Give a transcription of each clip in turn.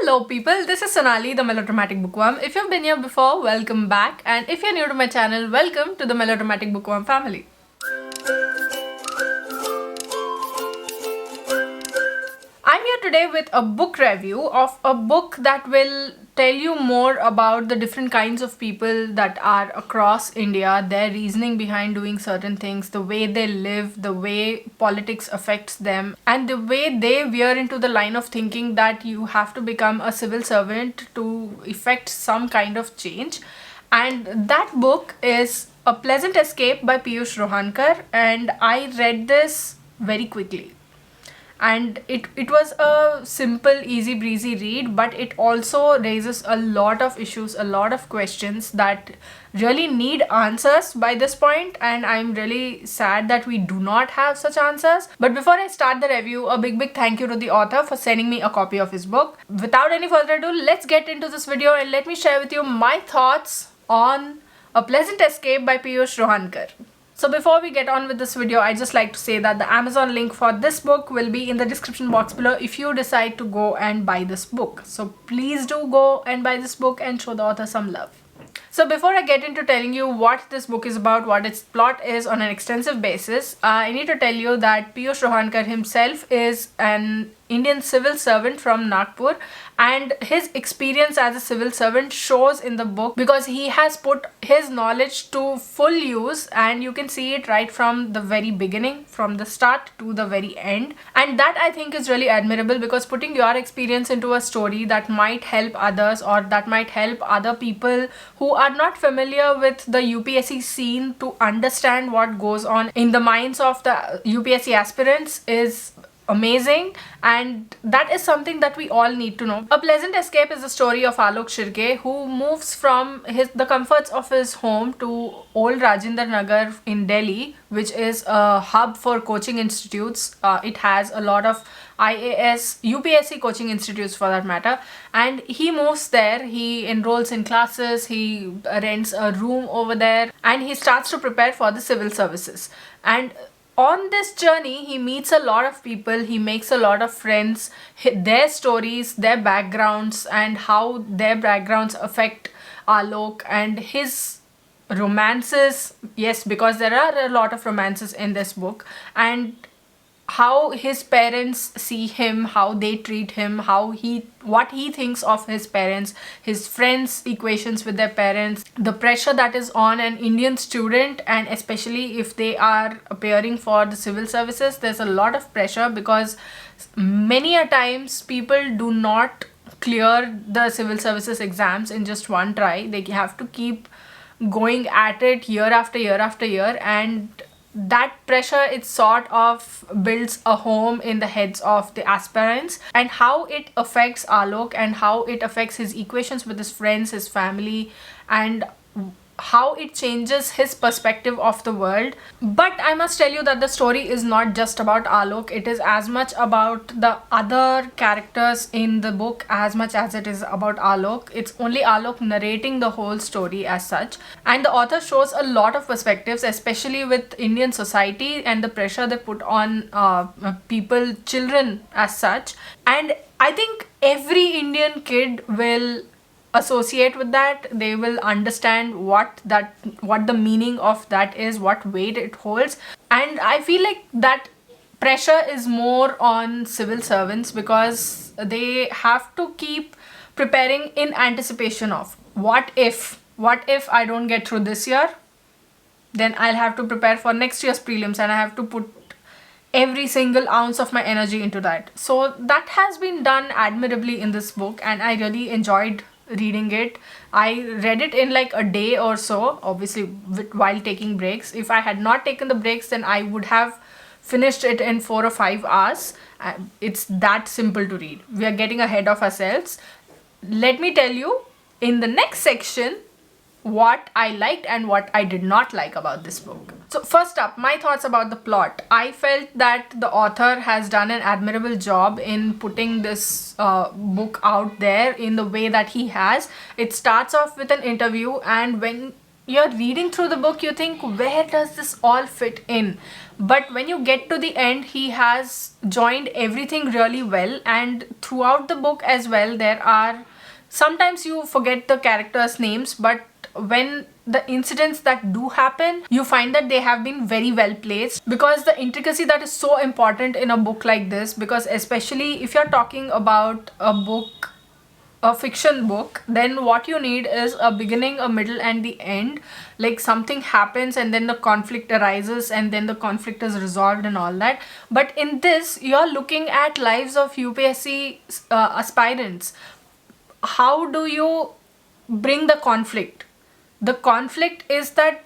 Hello people, this is Sonali, the Melodramatic Bookworm. If you've been here before, welcome back, and if you're new to my channel, welcome to the Melodramatic Bookworm family. I'm here today with a book review of a book that will tell you more about the different kinds of people that are across India, their reasoning behind doing certain things, the way they live, the way politics affects them, and the way they veer into the line of thinking that you have to become a civil servant to effect some kind of change. And that book is A Pleasant Escape by Piyush Rohankar, and I read this very quickly. And it was a simple, easy breezy read, but it also raises a lot of issues, a lot of questions that really need answers by this point, and I'm really sad that we do not have such answers. But before I start the review, a big thank you to the author for sending me a copy of his book. Without any further ado, let's get into this video and let me share with you my thoughts on A Pleasant Escape by Piyush Rohankar. So before we get on with this video, I'd just like to say that the Amazon link for this book will be in the description box below if you decide to go and buy this book. So please do go and buy this book and show the author some love. So before I get into telling you what this book is about, what its plot is on an extensive basis, I need to tell you that Piyush Rohankar himself is an Indian civil servant from Nagpur, and his experience as a civil servant shows in the book because he has put his knowledge to full use, and you can see it right from the very beginning, from the start to the very end. And that I think is really admirable, because putting your experience into a story that might help others or that might help other people who are not familiar with the UPSC scene to understand what goes on in the minds of the UPSC aspirants is amazing, and that is something that we all need to know. A Pleasant Escape is the story of Alok Shirke, who moves from the comforts of his home to old Rajendra Nagar in Delhi, which is a hub for coaching institutes. It has a lot of IAS, UPSC coaching institutes for that matter, and he moves there, he enrolls in classes, he rents a room over there, and he starts to prepare for the civil services. And on this journey, he meets a lot of people, he makes a lot of friends, their stories, their backgrounds, and how their backgrounds affect Alok and his romances. Yes, because there are a lot of romances in this book, and how his parents see him, how they treat him, what he thinks of his parents, his friends' equations with their parents, the pressure that is on an Indian student, and especially if they are appearing for the civil services, there's a lot of pressure because many a times people do not clear the civil services exams in just one try. They have to keep going at it year after year after year, and that pressure, it sort of builds a home in the heads of the aspirants, and how it affects Alok and how it affects his equations with his friends, his family, and how it changes his perspective of the world. But I must tell you that the story is not just about Alok. It is as much about the other characters in the book as much as it is about Alok. It's only Alok narrating the whole story as such, and the author shows a lot of perspectives, especially with Indian society and the pressure they put on people, children as such. And I think every Indian kid will associate with that. They will understand what the meaning of that is, what weight it holds. And I feel like that pressure is more on civil servants because they have to keep preparing in anticipation of what if I don't get through this year, then I'll have to prepare for next year's prelims, and I have to put every single ounce of my energy into that. So that has been done admirably in this book, and I really enjoyed reading it. I read it in like a day or so, obviously while taking breaks. If I had not taken the breaks, then I would have finished it in 4 or 5 hours. It's that simple to read. We are getting ahead of ourselves. Let me tell you in the next section what I liked and what I did not like about this book. So first up, my thoughts about the plot. I felt that the author has done an admirable job in putting this book out there in the way that he has. It starts off with an interview, and when you're reading through the book, you think, where does this all fit in? But when you get to the end, he has joined everything really well. And throughout the book as well, there are sometimes you forget the characters' names, but when the incidents that do happen, you find that they have been very well placed, because the intricacy that is so important in a book like this, because especially if you're talking about a fiction book, then what you need is a beginning, a middle, and the end. Like something happens and then the conflict arises and then the conflict is resolved and all that. But in this, you're looking at lives of UPSC aspirants. How do you bring the conflict? The conflict is that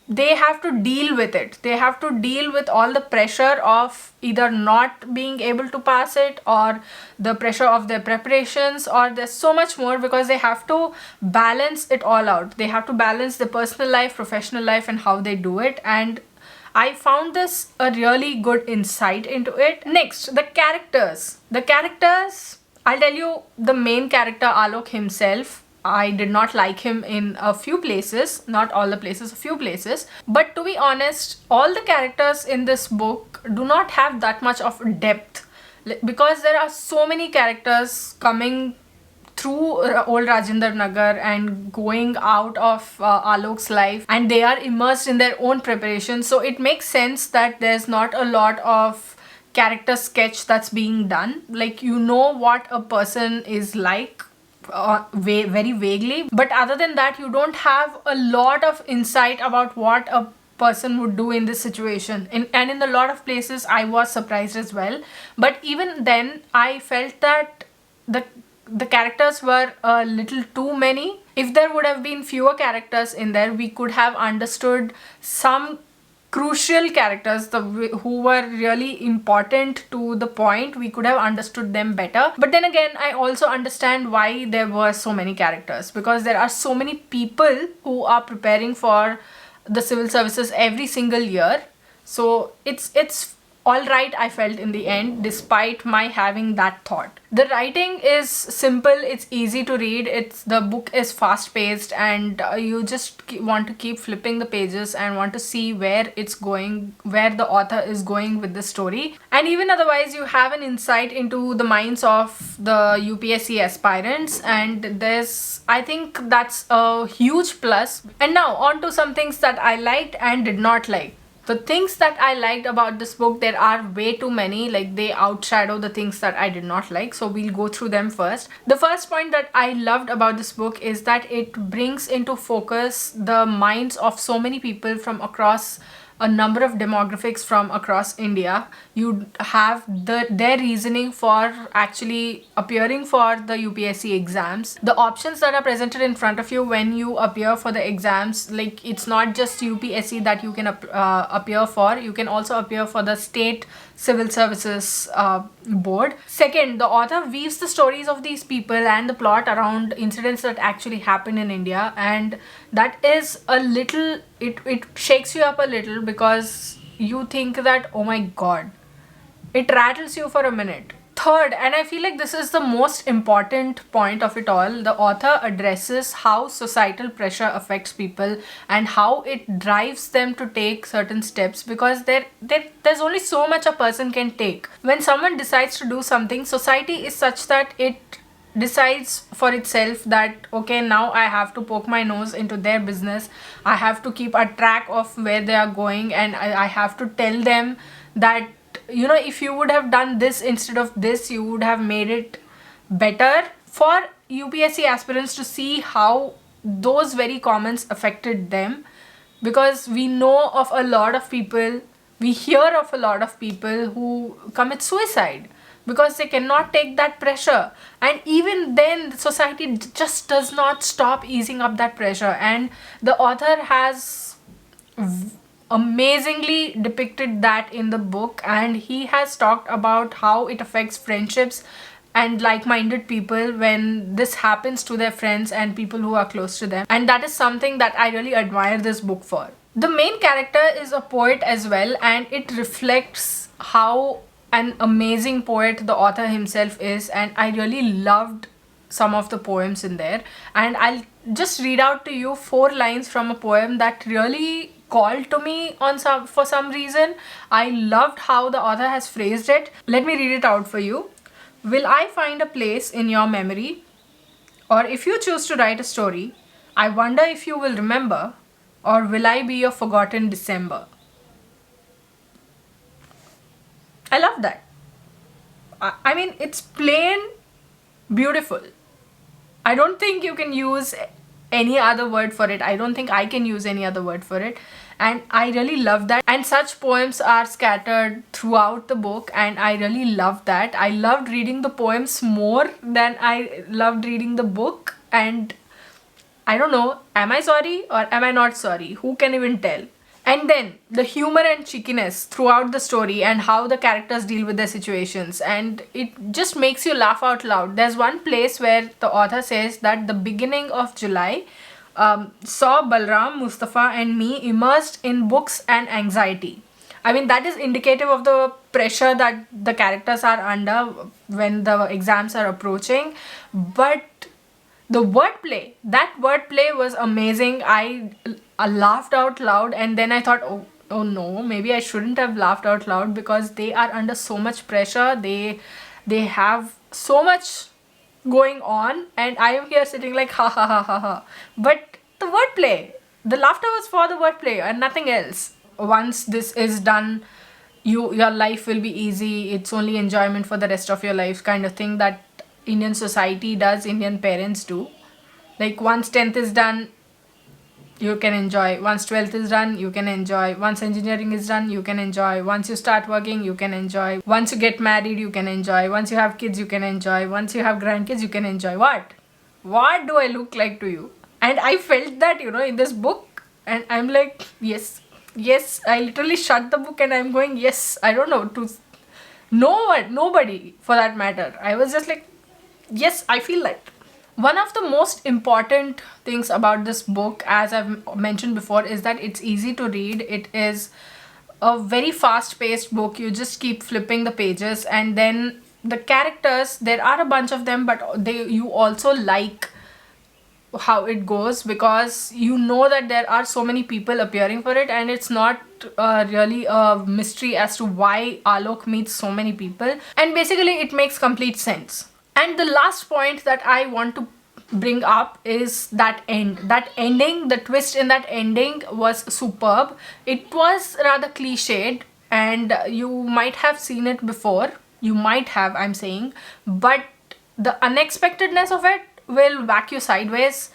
they have to deal with it. They have to deal with all the pressure of either not being able to pass it, or the pressure of their preparations, or there's so much more, because they have to balance it all out. They have to balance the personal life, professional life, and how they do it. And I found this a really good insight into it. Next, the characters. I'll tell you, the main character, Alok himself, I did not like him in a few places, not all the places, a few places. But to be honest, all the characters in this book do not have that much of depth, because there are so many characters coming through old Rajendra Nagar and going out of Alok's life, and they are immersed in their own preparation. So it makes sense that there's not a lot of character sketch that's being done. Like, you know what a person is like very vaguely, but other than that, you don't have a lot of insight about what a person would do in this situation. And in a lot of places, I was surprised as well. But even then, I felt that the characters were a little too many. If there would have been fewer characters in there, we could have understood some crucial characters who were really important to the point. We could have understood them better. But then again, I also understand why there were so many characters, because there are so many people who are preparing for the civil services every single year. So it's all right, I felt, in the end, despite my having that thought. The writing is simple, it's easy to read, the book is fast paced, and you just want to keep flipping the pages and want to see where it's going, where the author is going with the story. And even otherwise, you have an insight into the minds of the UPSC aspirants, and I think that's a huge plus. And now on to some things that I liked and did not like. The things that I liked about this book, there are way too many, like they outshadow the things that I did not like. So we'll go through them first. The first point that I loved about this book is that it brings into focus the minds of so many people from across a number of demographics from across India. You have their reasoning for actually appearing for the UPSC exams. The options that are presented in front of you when you appear for the exams, like it's not just UPSC that you can appear for. You can also appear for the state civil services board. Second, the author weaves the stories of these people and the plot around incidents that actually happened in India, and that is a little, it shakes you up a little, because you think that, oh my god, it rattles you for a minute. Third, and I feel like this is the most important point of it all, the author addresses how societal pressure affects people and how it drives them to take certain steps, because there's only so much a person can take. When someone decides to do something, society is such that it decides for itself that, okay, now I have to poke my nose into their business. I have to keep a track of where they are going, and I have to tell them that, you know, if you would have done this instead of this, you would have made it better. For UPSC aspirants to see how those very comments affected them, because we know of a lot of people, we hear of a lot of people who commit suicide because they cannot take that pressure. And even then, society just does not stop easing up that pressure. And the author has amazingly depicted that in the book, and he has talked about how it affects friendships and like-minded people when this happens to their friends and people who are close to them. And that is something that I really admire this book for. The main character is a poet as well, and it reflects how an amazing poet the author himself is, and I really loved some of the poems in there, and I'll just read out to you 4 lines from a poem that really called to me on some for some reason. I loved how the author has phrased it. Let me read it out for you. Will I find a place in your memory? Or if you choose to write a story, I wonder if you will remember, or will I be a forgotten December? I love that. I mean, it's plain beautiful. I don't think you can use any other word for it. I don't think I can use any other word for it. And I really love that. And such poems are scattered throughout the book, and I really love that. I loved reading the poems more than I loved reading the book. And I don't know, am I sorry or am I not sorry? Who can even tell? And then the humor and cheekiness throughout the story and how the characters deal with their situations, and it just makes you laugh out loud. There's one place where the author says that the beginning of July saw Balram, Mustafa and me immersed in books and anxiety. I mean, that is indicative of the pressure that the characters are under when the exams are approaching. But the that wordplay was amazing. I laughed out loud, and then I thought, oh no, maybe I shouldn't have laughed out loud, because they are under so much pressure. They have so much going on, and I am here sitting like ha ha ha ha ha. But the wordplay, the laughter was for the wordplay and nothing else. Once this is done, your life will be easy. It's only enjoyment for the rest of your life, kind of thing that Indian society does, Indian parents do. Like, once 10th is done, you can enjoy. Once 12th is done, you can enjoy. Once engineering is done, you can enjoy. Once you start working, you can enjoy. Once you get married, you can enjoy. Once you have kids, you can enjoy. Once you have grandkids, you can enjoy. What do I look like to you? And I felt that, in this book, and I'm like, yes. I literally shut the book and I'm going, yes. I don't know, to no one, nobody for that matter. I was just like, yes, I feel that. One of the most important things about this book, as I've mentioned before, is that it's easy to read. It is a very fast-paced book. You just keep flipping the pages, and then the characters, there are a bunch of them, but you also like how it goes, because you know that there are so many people appearing for it, and it's not really a mystery as to why Alok meets so many people, and basically it makes complete sense. And the last point that I want to bring up is that ending. The twist in that ending was superb. It was rather cliched, and you might have seen it before. You might have, I'm saying, but the unexpectedness of it will whack you sideways,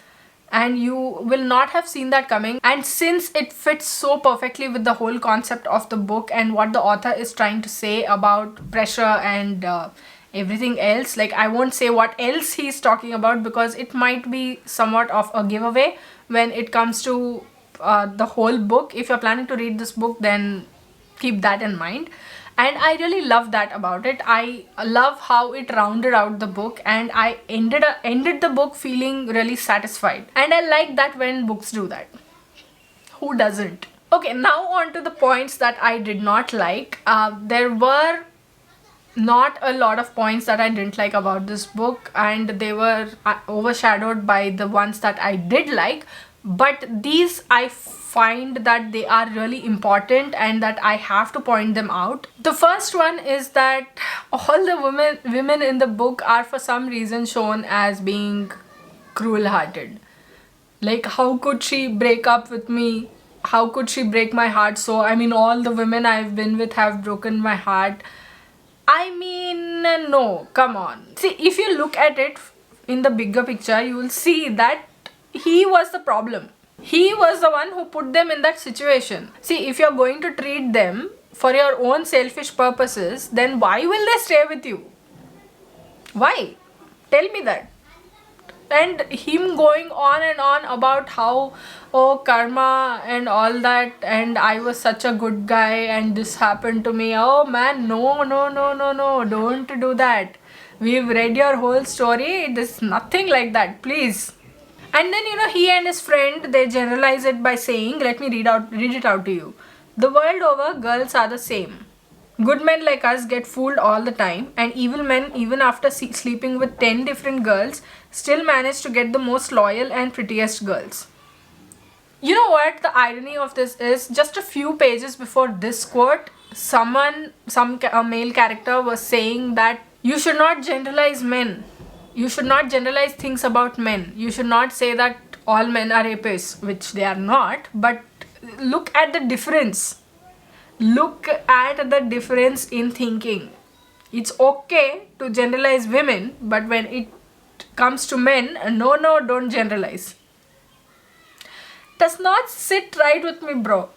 and you will not have seen that coming. And since it fits so perfectly with the whole concept of the book and what the author is trying to say about pressure and everything else, like, I won't say what else he's talking about, because it might be somewhat of a giveaway when it comes to the whole book. If you're planning to read this book, then keep that in mind. And I really love that about it. I love how it rounded out the book, and I ended the book feeling really satisfied. And I like that when books do that. Who doesn't? Okay, now on to the points that I did not like. There were not a lot of points that I didn't like about this book, and they were overshadowed by the ones that I did like. But these, I find that they are really important and that I have to point them out. The first one is that all the women in the book are for some reason shown as being cruel-hearted. Like, how could she break up with me? How could she break my heart? So, I mean, all the women I've been with have broken my heart. I mean, no, come on. See, if you look at it in the bigger picture, you will see that he was the problem. He was the one who put them in that situation. See, if you're going to treat them for your own selfish purposes, then why will they stay with you? Why? Tell me that. And him going on and on about how, oh, karma and all that, and I was such a good guy and this happened to me. Oh man, no, don't do that. We've read your whole story. It is nothing like that, please. And then, he and his friend, they generalize it by saying, let me read it out to you. The world over, girls are the same. Good men like us get fooled all the time, and evil men, even after sleeping with 10 different girls, still manage to get the most loyal and prettiest girls. You know what the irony of this is? Just a few pages before this quote, a male character was saying that you should not generalize men. You should not generalize things about men. You should not say that all men are rapists, which they are not, but look at the difference. Look at the difference in thinking. It's okay to generalize women, but when it comes to men, no, don't generalize. Does not sit right with me, bro.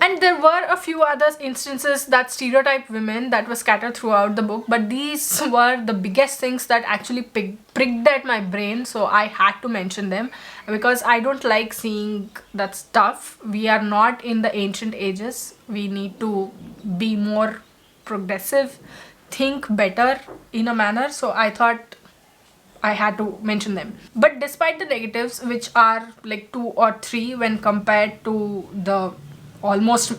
And there were a few other instances that stereotype women that were scattered throughout the book, but these were the biggest things that actually pricked at my brain, so I had to mention them because I don't like seeing that stuff. We are not in the ancient ages. We need to be more progressive, think better in a manner, so I thought I had to mention them. But despite the negatives, which are like 2 or 3 when compared to the almost,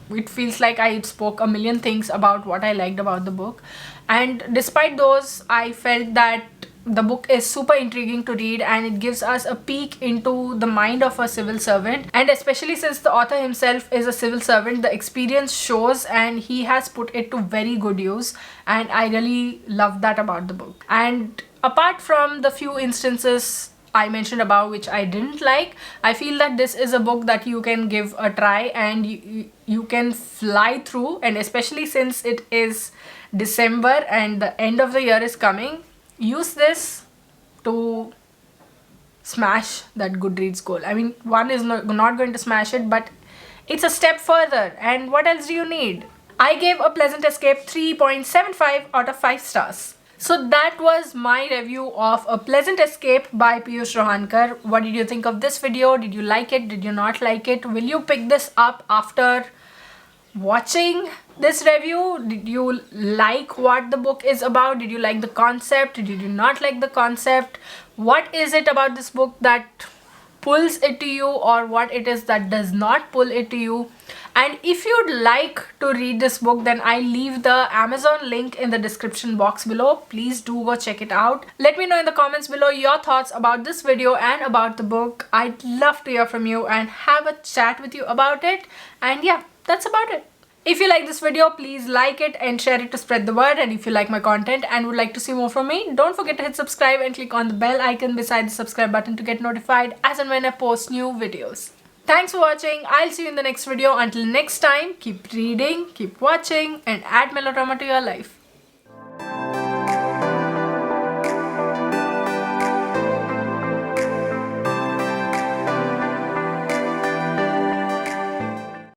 it feels like I spoke a million things about what I liked about the book, and despite those, I felt that the book is super intriguing to read, and it gives us a peek into the mind of a civil servant, and especially since the author himself is a civil servant, the experience shows and he has put it to very good use, and I really love that about the book. And apart from the few instances I mentioned about which I didn't like, I feel that this is a book that you can give a try and you can fly through, and especially since it is December and the end of the year is coming, use this to smash that Goodreads goal. I mean, one is not going to smash it, but it's a step further, and what else do you need? I gave A Pleasant Escape 3.75 out of 5 stars. So that was my review of A Pleasant Escape by Piyush Rohankar. What did you think of this video? Did you like it? Did you not like it? Will you pick this up after watching this review? Did you like what the book is about? Did you like the concept? Did you not like the concept? What is it about this book that pulls it to you, or what it is that does not pull it to you? And if you'd like to read this book, then I leave the Amazon link in the description box below. Please do go check it out. Let me know in the comments below your thoughts about this video and about the book. I'd love to hear from you and have a chat with you about it. And yeah, that's about it. If you like this video, please like it and share it to spread the word. And if you like my content and would like to see more from me, don't forget to hit subscribe and click on the bell icon beside the subscribe button to get notified as and when I post new videos. Thanks for watching. I'll see you in the next video. Until next time, keep reading, keep watching, and add melodrama to your life.